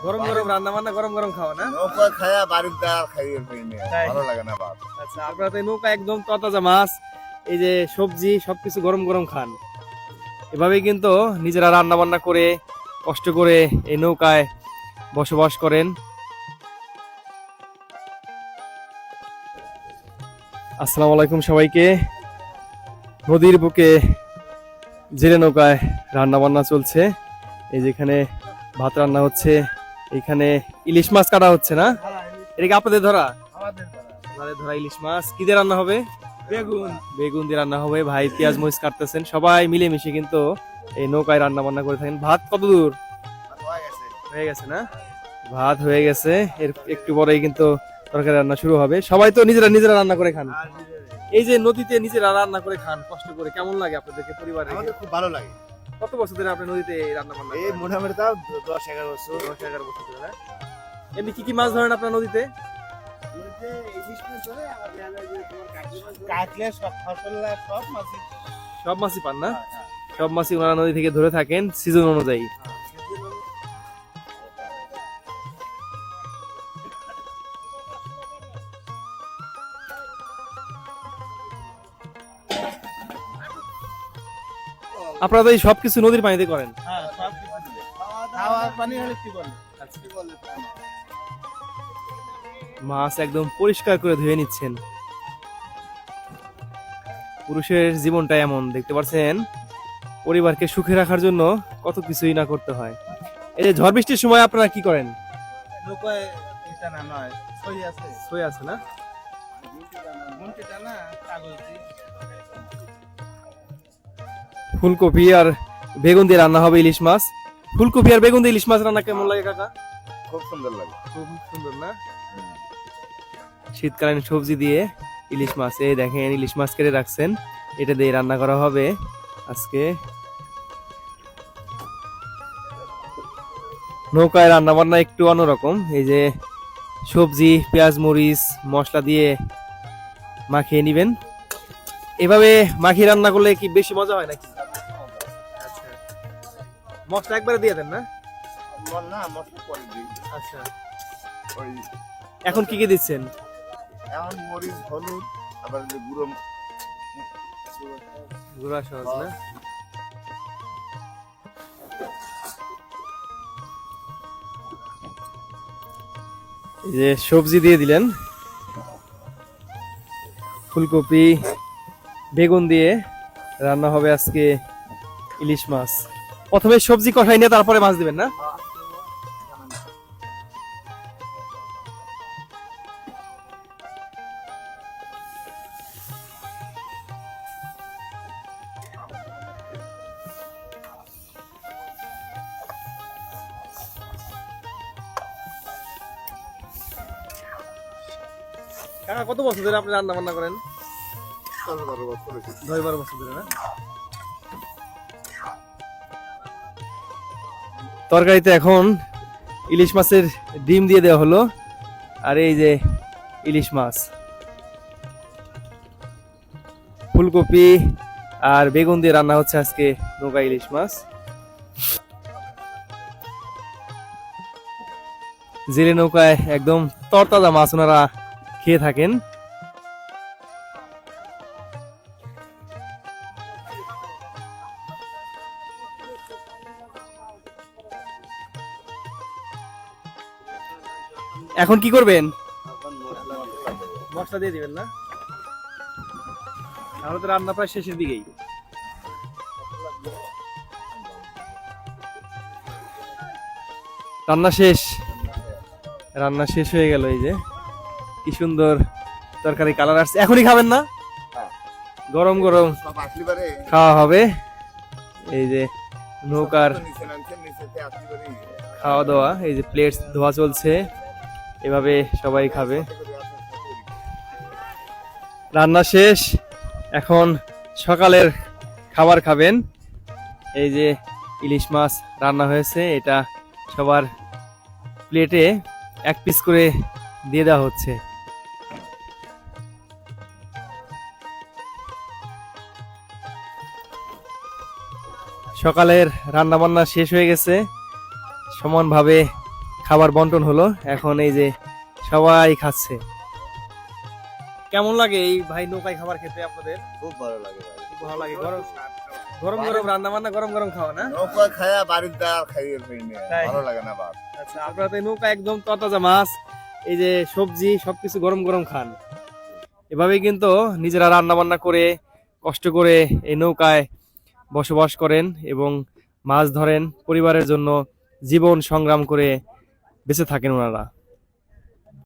গরম গরম রান্না বান্না গরম গরম খাওয়া না? নৌকা খায়া বাড়ির দাঁড় খাইয়ে ভালো লাগে না ভাত। আচ্ছা, আপনারা তো নৌকা একদম তরতাজা মাছ, এই যে সবজি সবকিছু গরম গরম খান। এভাবেই কিন্তু নিজেরা রান্না বান্না করে কষ্ট করে এই নৌকায় বসবাস করেন। আসসালামু আলাইকুম সবাইকে। নদীর বুকে জেলে নৌকায় রান্না বান্না চলছে। এই যেখানে ভাত রান্না হচ্ছে, এখানে ইলিশ মাছ কাটা হচ্ছে না? এটা কি আপনাদের ধরা? আমাদের ধরা ইলিশ মাছ। কি দিয়ে রান্না হবে? বেগুন দিয়ে রান্না হবে। ভাই পেঁয়াজ মরিচ কাটতেছেন, সবাই মিলেমিশে কিন্তু এই নৌকায় রান্না বান্না করে থাকেন। ভাত কত দূর হয়ে গেছে না? ভাত হয়ে গেছে, এর একটু পরেই কিন্তু তরকারি রান্না শুরু হবে। সবাই তো নিজেরা নিজেরা রান্না করে খান। এই যে নদীতে নিজেরা রান্না করে খান কষ্ট করে, কেমন লাগে আপনাদেরকে পরিবারে? আমাদের খুব ভালো লাগে। কত বছর ধরে আপনি নদীতে রান্না বান্না এই করেন? মোটামুটি তাও 10-11 বছর। 10-11 বছর ধরে না? এমনি কি কি মাছ ধরেন আপনার নদীতে? কাটলে সব ফসলা সব মাছ। সব মাছই পান না? সব মাছই ওনারা নদী থেকে ধরে থাকেন সিজন অনুযায়ী। আপনারা তো এই সবকিছু নদীর পানিতে করেন? মাছ একদম পরিষ্কার করে ধুয়ে নিচ্ছেন। পুরুষের জীবনটা এমন, দেখতে পাচ্ছেন, পরিবারকে সুখে রাখার জন্য কত কিছুই না করতে হয়। এই যে ঝড় বৃষ্টির সময় আপনারা কি করেন? সই আছে না? ফুলকপি আর বেগুন দিয়ে রান্না হবে ইলিশ মাছ। ফুলকপি আর বেগুন দিয়ে ইলিশ মাছ রান্না কেমন লাগে কাকা? খুব সুন্দর লাগে। খুব সুন্দর না? শীতকালীন সবজি দিয়ে ইলিশ মাছ, এই দেখেন ইলিশ মাছ কেটে রাখছেন, এটা দিয়ে রান্না করা হবে আজকে। নৌকায় রান্না বান্না একটু অন্যরকম। এই যে সবজি পেঁয়াজ মরিচ মশলা দিয়ে মাখিয়ে নিবেন। এভাবে মাখিয়ে রান্না করলে কি বেশি মজা হয় নাকি? আচ্ছা, মশলা একবারে দিয়ে দেন না? না মশলা পরে দিই। আচ্ছা, ওই এখন কি কি দিচ্ছেন? এখন মরিচ হলুদ আবার গুঁড়ো গুঁড়া সহজ না? এই যে সবজি দিয়ে দিলেন, ফুলকপি বেগুন দিয়ে রান্না হবে আজকে ইলিশ মাছ। প্রথমে সবজি কষাই নিয়ে তারপরে মাছ দিবেন না? কাকা কত বছর ধরে আপনি রান্না বান্না করেন? 10-12 বছর হয়েছে। 10-12 বছর ধরে না? তরকারিতে এখন ইলিশ মাছের ডিম দিয়ে দেওয়া হলো, আর এই যে ইলিশ মাছ, ফুলকপি আর বেগুন দিয়ে রান্না হচ্ছে আজকে নৌকা ইলিশ মাছ। জেলে নৌকায় একদম তরতাজা মাছ ওনারা খেয়ে থাকেন। এখন কি করবেন? মশলা দিয়ে দিবেন না? তাহলে তো রান্না প্রায় শেষের দিকেই। রান্না শেষ, রান্না শেষ হয়ে গেল। এই যে কি সুন্দর তরকারি কালার আসছে। এখনই খাবেন না? গরম গরম সব আসলি পারে খাওয়া হবে। এই যে নৌকার নিচে নিচেতে আসলি পারে খাওয়া দাওয়া, এই যে প্লেট ধোয়া চলছে, এভাবে সবাই খাবে। রান্না শেষ, এখন সকালের খাবার খাবেন। এই যে ইলিশ মাছ রান্না হয়েছে, এটা সবার প্লেটে এক পিস করে দিয়ে দেওয়া হচ্ছে। সকালের রান্না বান্না শেষ হয়ে গেছে, সমানভাবে খাবার বন্টন হলো, এখন এই যে সবাই খাচ্ছে। কেমন লাগে এই ভাই নৌকায় খাবার খেতে আপনাদের? খুব ভালো লাগে ভাই। খুব ভালো লাগে। গরম গরম গরম রান্না বান্না, গরম গরম খাওয়া না? নৌকা খায়া বাড়ির দ্বার খাইয়ে ফেলে তাই? ভালো লাগে না ভাত। আচ্ছা, আপনারা তো এই নৌকা একদম তরতাজা মাছ, এই যে সবজি সবকিছু গরম গরম খান। এভাবেই কিন্তু নিজেরা রান্না বান্না করে কষ্ট করে এই নৌকায় বসবাস করেন এবং মাছ ধরেন, পরিবারের জন্য জীবন সংগ্রাম করে বেঁচে থাকেন ওনারা।